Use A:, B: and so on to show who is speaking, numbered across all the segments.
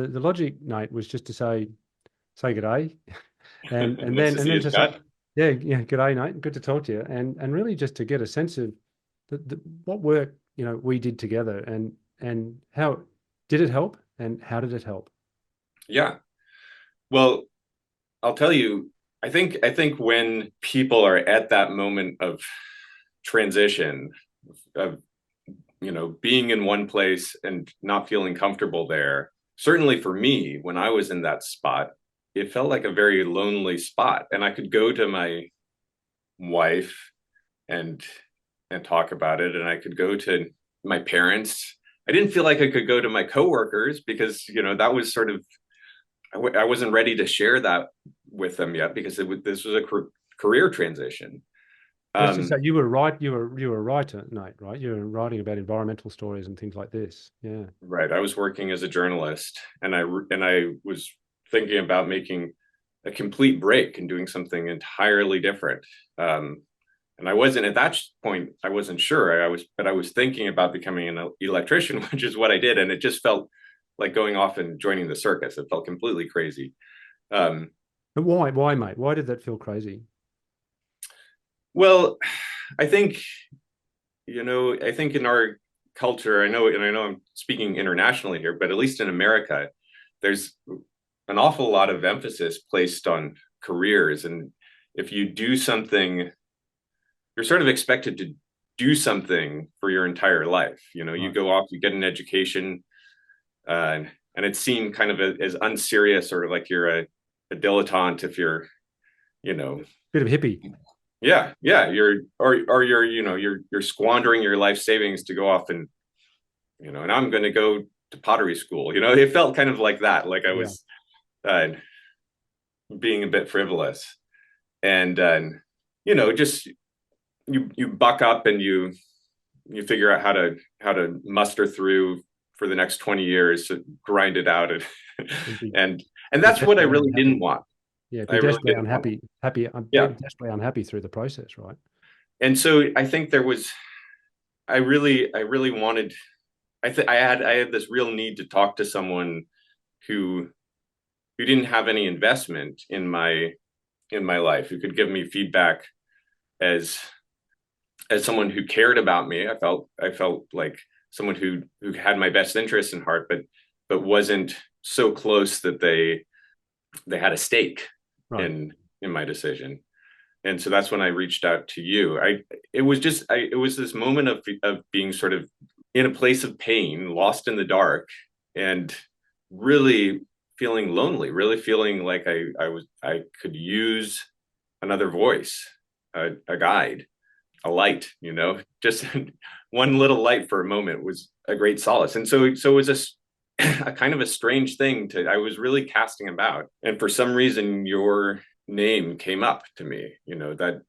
A: the logic, Nate, was just to say good day, and
B: Nice
A: then
B: to see you,
A: to say,
B: Scott.
A: yeah, good day, Nate, good to talk to you, and really just to get a sense of what work we did together, and how did it help, and how did it help?
B: Yeah. Well, I'll tell you, I think when people are at that moment of transition, of being in one place and not feeling comfortable there, certainly for me, when I was in that spot, it felt like a very lonely spot. And I could go to my wife and talk about it, and I could go to my parents. I didn't feel like I could go to my coworkers because that was sort of I wasn't ready to share that with them yet because this was a career transition.
A: Let's just
B: Um,
A: say you were a writer, Nate, right? You were writing about environmental stories and things like this. Yeah.
B: right, I was working as a journalist, and I was thinking about making a complete break and doing something entirely different. Um, and I wasn't at that point. I wasn't sure. But I was thinking about becoming an electrician, which is what I did, and it just felt like going off and joining the circus. It felt completely crazy. Um,
A: But why, mate? Why did that feel crazy?
B: well, I think I think in our culture, I know I'm speaking internationally here, but at least in America, there's an awful lot of emphasis placed on careers. And if you do something, you're sort of expected to do something for your entire life. You
A: Right.
B: go off, you get an education, and it's seen kind of as unserious, or like you're a dilettante if you're, you know,
A: Bit of hippie.
B: yeah, or you're, you're squandering your life savings to go off and, and I'm going to go to pottery school. It felt kind of like that, like I
A: Yeah.
B: was uh, being a bit frivolous, and just you buck up and you figure out how to muster through for the next 20 years to grind it out, and
A: And
B: and and
A: be
B: that's what I
A: desperately
B: really didn't
A: unhappy.
B: want.
A: Yeah.
B: I
A: Be
B: really
A: desperately
B: didn't want.
A: unhappy. Happy. Be
B: Yeah.
A: desperately unhappy through the process, right?
B: And so I think there was I really wanted. I had this real need to talk to someone who didn't have any investment in my life, who could give me feedback as someone who cared about me. I felt like someone who had my best interests in heart, but wasn't so close that they had a stake
A: Right.
B: in my decision. And so that's when I reached out to you. It was this moment of being sort of in a place of pain, lost in the dark, and really feeling lonely, really feeling like I could use another voice, a guide, a light. Just one little light for a moment was a great solace. And so it was a kind of a strange thing to. I was really casting about, and for some reason your name came up to me. That,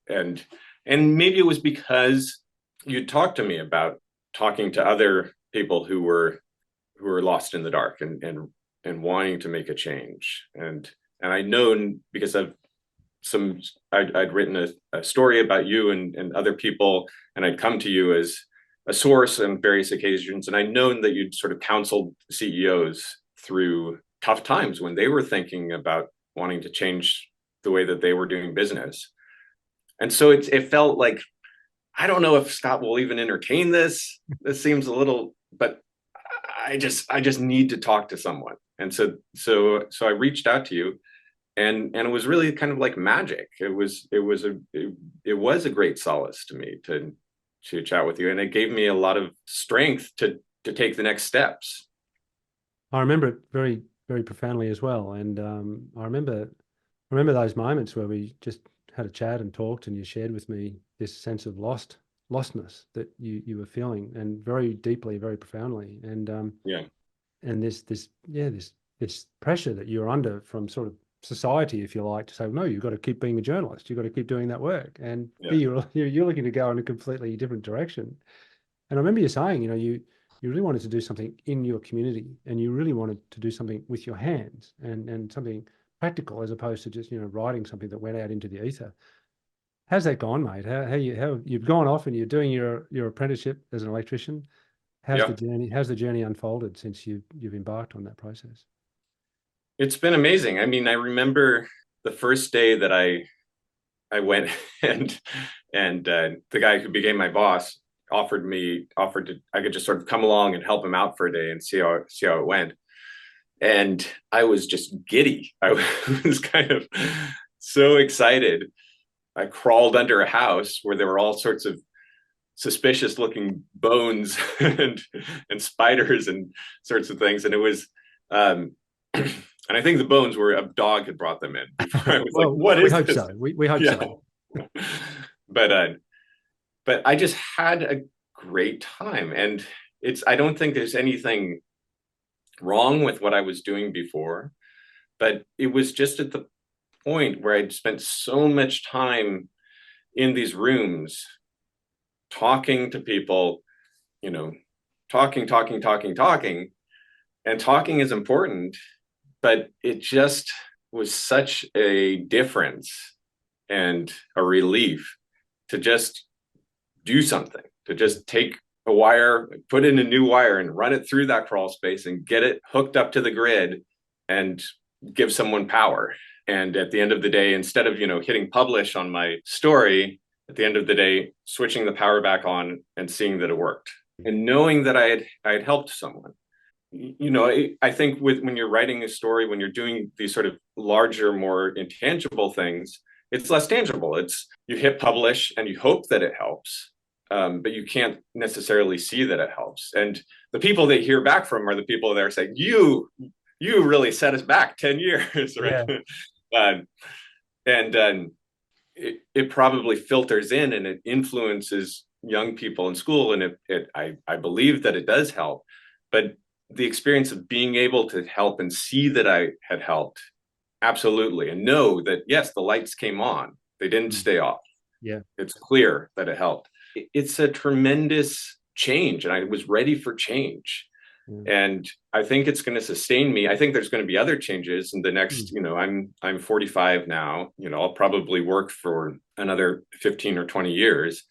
B: and maybe it was because you talked to me about talking to other people who were lost in the dark, and wanting to make a change. And I'd known because of some I'd written a story about you and other people, and I'd come to you as a source on various occasions, and I'd known that you'd sort of counseled CEOs through tough times when they were thinking about wanting to change the way that they were doing business. And so it felt like, I don't know if Scott will even entertain this. This seems a little, but I just need to talk to someone. And so I reached out to you, and it was really kind of like magic. It was a great solace to me to chat with you, and it gave me a lot of strength to take the next steps.
A: I remember it very, very profoundly as well. And I remember those moments where we just had a chat and talked, and you shared with me this sense of lostness that you were feeling, and very deeply, very profoundly.
B: Yeah,
A: And this pressure that you're under from sort of society, if you like, to say, no, you've got to keep being a journalist, you've got to keep doing that work, and
B: yeah,
A: here you're looking to go in a completely different direction. And I remember you saying, you really wanted to do something in your community, and you really wanted to do something with your hands, and something practical, as opposed to just writing something that went out into the ether. How's that gone, mate? How you've gone off and you're doing your apprenticeship as an electrician, How's
B: Yeah.
A: the journey? How's the journey unfolded since you've embarked on that process?
B: It's been amazing. I mean, I remember the first day that I went and the guy who became my boss offered to I could just sort of come along and help him out for a day and see how it went. And I was just giddy. I was kind of so excited. I crawled under a house where there were all sorts of suspicious looking bones and spiders and sorts of things. And it was and I think the bones were a dog had brought them in before. I was like,
A: Well,
B: what
A: we
B: is
A: hope
B: this?
A: so. We hope
B: Yeah.
A: so.
B: But I just had a great time. And I don't think there's anything wrong with what I was doing before, but it was just at the point where I'd spent so much time in these rooms talking to people, you know, talking. And talking is important, but it just was such a difference and a relief to just do something, to just take a wire, put in a new wire and run it through that crawl space and get it hooked up to the grid and give someone power. And at the end of the day, instead of, hitting publish on my story, at the end of the day, switching the power back on and seeing that it worked and knowing that I had helped someone. I think when you're writing a story, when you're doing these sort of larger, more intangible things, it's less tangible. It's you hit publish and you hope that it helps, but you can't necessarily see that it helps. And the people that hear back from are the people that are saying, you really set us back 10 years, right?
A: Yeah.
B: And it probably filters in and it influences young people in school. And I believe that it does help. But the experience of being able to help and see that I had helped, absolutely, and know that, yes, the lights came on, they didn't stay off.
A: Yeah.
B: It's clear that it helped. It's a tremendous change, and I was ready for change. And I think it's going to sustain me. I think there's going to be other changes in the next, I'm 45 now, I'll probably work for another 15 or 20 years.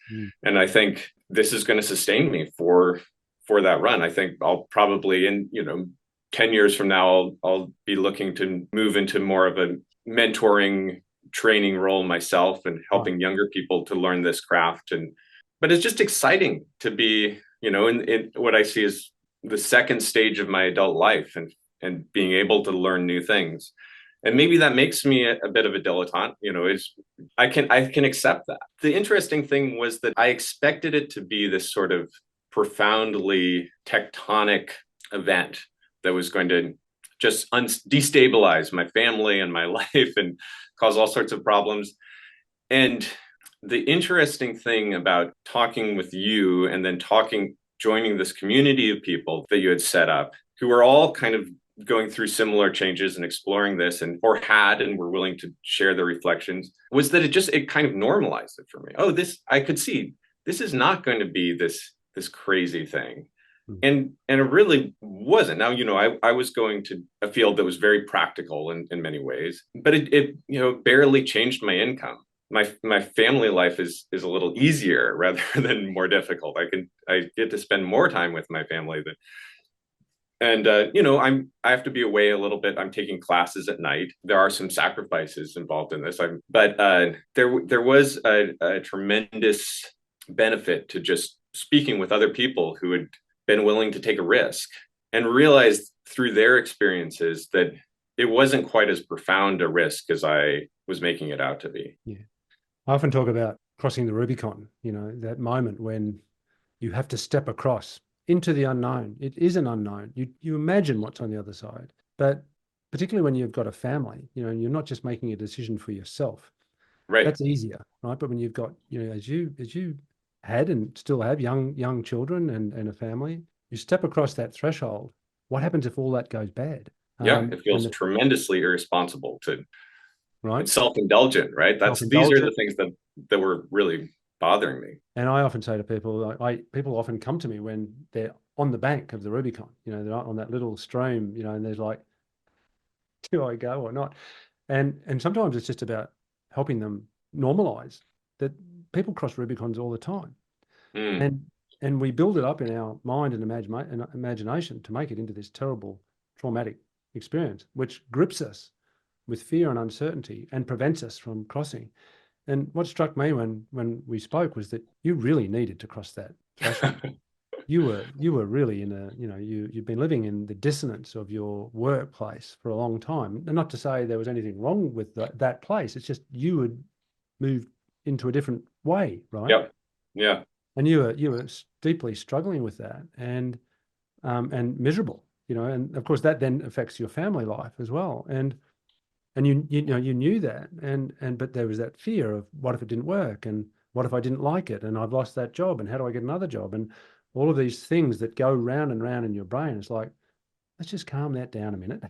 B: And I think this is going to sustain me for that run. I think I'll probably in 10 years from now I'll be looking to move into more of a mentoring training role myself and helping younger people to learn this craft. But it's just exciting to be in what I see as the second stage of my adult life and being able to learn new things. And maybe that makes me a bit of a dilettante. I can accept that. The interesting thing was that I expected it to be this sort of profoundly tectonic event that was going to just destabilize my family and my life and cause all sorts of problems. And the interesting thing about talking with you and then joining this community of people that you had set up who were all kind of going through similar changes and exploring this and were willing to share their reflections was that it kind of normalized it for me. Oh, I could see this is not going to be this crazy thing. And it really wasn't. Now, I was going to a field that was very practical in many ways, but it barely changed my income. My family life is a little easier rather than more difficult. I get to spend more time with my family I have to be away a little bit. I'm taking classes at night. There are some sacrifices involved in this. But there was a tremendous benefit to just speaking with other people who had been willing to take a risk and realized through their experiences that it wasn't quite as profound a risk as I was making it out to be.
A: Yeah. I often talk about crossing the Rubicon, that moment when you have to step across into the unknown. It is an unknown. You imagine what's on the other side, but particularly when you've got a family, and you're not just making a decision for yourself.
B: Right.
A: That's easier, right? But when you've got, as you had and still have young children and a family, you step across that threshold. What happens if all that goes bad?
B: Yeah, it feels tremendously irresponsible
A: right?
B: It's self-indulgent, right? These are the things that were really bothering me.
A: And I often say to people, people often come to me when they're on the bank of the Rubicon, they're on that little stream, and there's like, do I go or not? And sometimes it's just about helping them normalize that people cross Rubicons all the time. And And we build it up in our mind and imagination to make it into this terrible traumatic experience, which grips us with fear and uncertainty and prevents us from crossing. And what struck me when we spoke was that you really needed to cross that threshold. You were really in a, you've been living in the dissonance of your workplace for a long time. And not to say there was anything wrong with that place. It's just you had moved into a different way, right?
B: Yep. Yeah.
A: And you were deeply struggling with that and miserable, and of course that then affects your family life as well. And you knew that, but there was that fear of what if it didn't work, and what if I didn't like it, and I've lost that job, and how do I get another job, and all of these things that go round and round in your brain. It's like, let's just calm that down a minute.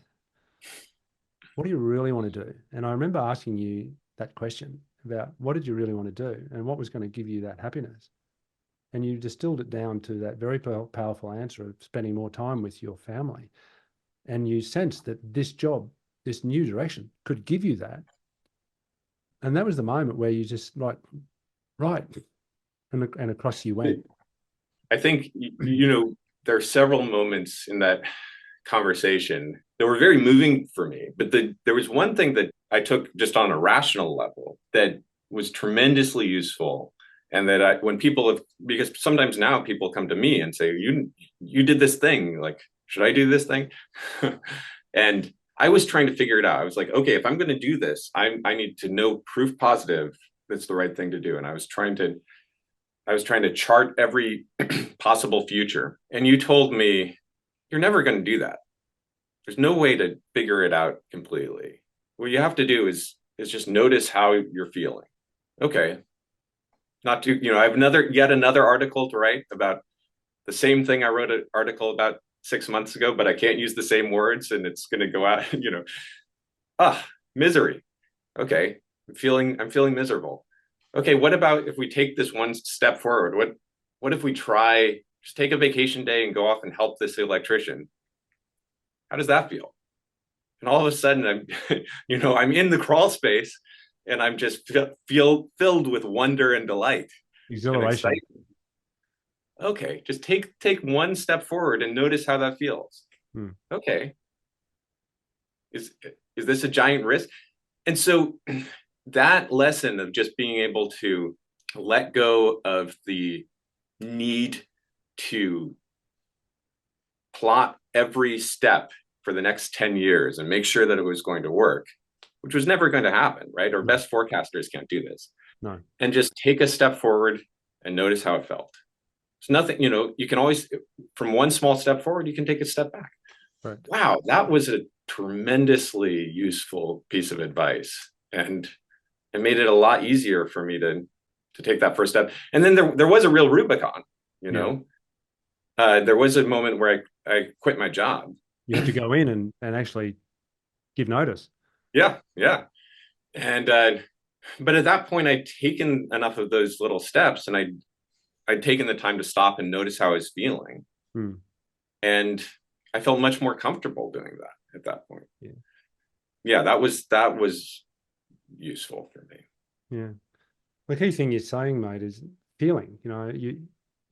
A: What do you really want to do? And I remember asking you that question about what did you really want to do, and what was going to give you that happiness. And you distilled it down to that very powerful answer of spending more time with your family. And you sensed that this job, this new direction, could give you that. And that was the moment where you just like, right, and across you went.
B: I think, there are several moments in that conversation that were very moving for me. But there was one thing that I took just on a rational level that was tremendously useful. And that when people have, because sometimes now people come to me and say, you did this thing, like, should I do this thing? And I was trying to figure it out. I was like, okay, if I'm going to do this, I need to know proof positive that's the right thing to do. And I was trying to chart every possible future. And you told me, you're never going to do that. There's no way to figure it out completely. What you have to do is just notice how you're feeling. Okay. Not to, I have yet another article to write about the same thing I wrote an article about 6 months ago, but I can't use the same words and it's going to go out, misery. Okay. I'm feeling miserable. Okay. What about if we take this one step forward? What if we just take a vacation day and go off and help this electrician? How does that feel? And all of a sudden I'm in the crawl space and I'm just feel filled with wonder and delight.
A: Exhilaration.
B: And excitement. Okay, just take one step forward and notice how that feels. Okay. Is this a giant risk? And so that lesson of just being able to let go of the need to plot every step for the next 10 years and make sure that it was going to work, which was never going to happen, right? Our best forecasters can't do this.
A: No.
B: And just take a step forward and notice how it felt. It's nothing, you can always, from one small step forward, you can take a step back.
A: Right.
B: Wow, that was a tremendously useful piece of advice. And it made it a lot easier for me to take that first step. And then there was a real Rubicon, there was a moment where I quit my job.
A: You had to go in and actually give notice.
B: Yeah. And but at that point, I'd taken enough of those little steps, and I'd taken the time to stop and notice how I was feeling, and I felt much more comfortable doing that at that point. Yeah, that was useful for me.
A: Yeah, the key thing you're saying, mate, is feeling.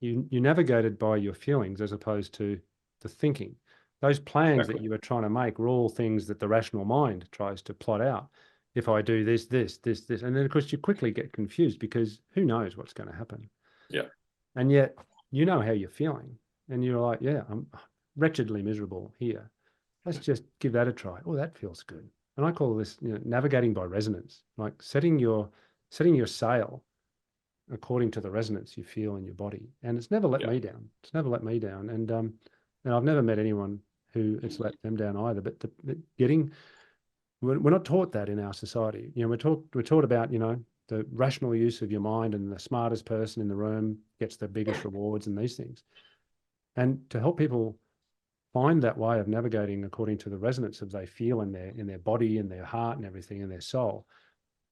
A: You navigated by your feelings as opposed to the thinking. Those plans that you were trying to make were all things that the rational mind tries to plot out. If I do this, and then of course you quickly get confused because who knows what's going to happen.
B: Yeah.
A: And yet you know how you're feeling, and you're like, yeah, I'm wretchedly miserable here. Let's just give that a try. Oh, that feels good. And I call this, navigating by resonance, like setting your sail according to the resonance you feel in your body. And it's never let me down. It's never let me down. And I've never met anyone who it's let them down either. But we're not taught that in our society. We're taught about, the rational use of your mind, and the smartest person in the room gets the biggest rewards and these things. And to help people find that way of navigating according to the resonance of they feel in their body and their heart and everything in their soul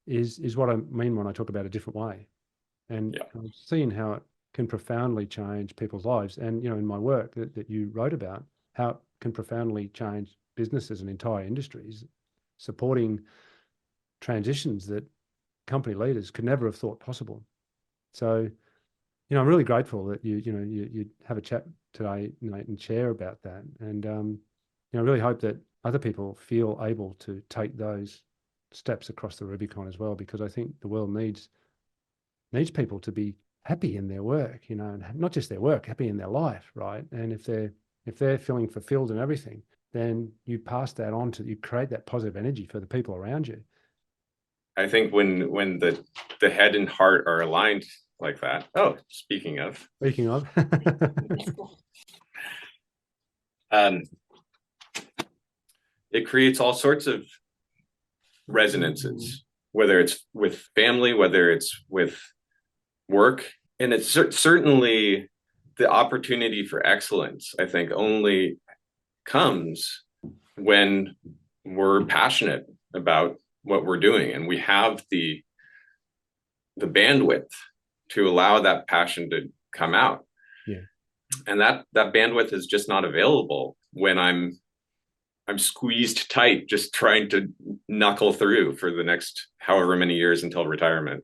A: is what I mean when I talk about a different way. And I've seen how it can profoundly change people's lives. And, in my work that you wrote about, how it can profoundly change businesses and entire industries, supporting transitions that company leaders could never have thought possible. So I'm really grateful that you have a chat today, Nate, and share about that. And I really hope that other people feel able to take those steps across the Rubicon as well, because I think the world needs people to be happy in their work, and not just their work, happy in their life, right? And if they're feeling fulfilled and everything, then you pass that on you create that positive energy for the people around you.
B: I think when the head and heart are aligned like that. Oh, speaking of,
A: Speaking of,
B: um, it creates all sorts of resonances, whether it's with family, whether it's with work, and it's certainly the opportunity for excellence. I think only comes when we're passionate about what we're doing and we have the bandwidth to allow that passion to come out.
A: yeah.
B: And that bandwidth is just not available when I'm squeezed tight just trying to knuckle through for the next however many years until retirement.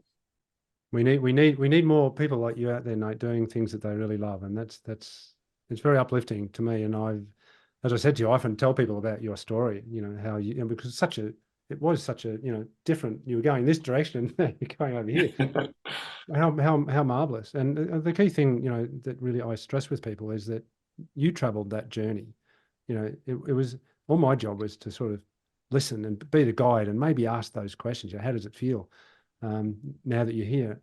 A: We need more people like you out there, Nate, doing things that they really love, and that's it's very uplifting to me. And as I said to you, I often tell people about your story. How because it was such a different. You were going this direction, you're going over here. How marvelous! And the key thing that really I stress with people is that you travelled that journey. It was all my job was to sort of listen and be the guide and maybe ask those questions. How does it feel now that you're here?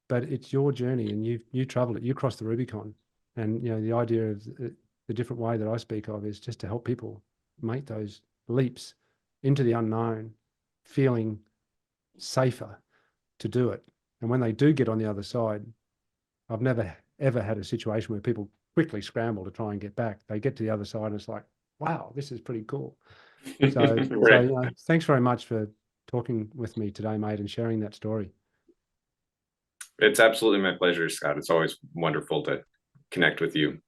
A: But it's your journey, and you traveled it. You crossed the Rubicon, and the idea of the different way that I speak of is just to help people make those leaps into the unknown, feeling safer to do it. And when they do get on the other side, I've never ever had a situation where people quickly scramble to try and get back. They get to the other side, and it's like, wow, this is pretty cool. So,
B: Right.
A: thanks very much for talking with me today, mate, and sharing that story.
B: It's absolutely my pleasure, Scott. It's always wonderful to connect with you.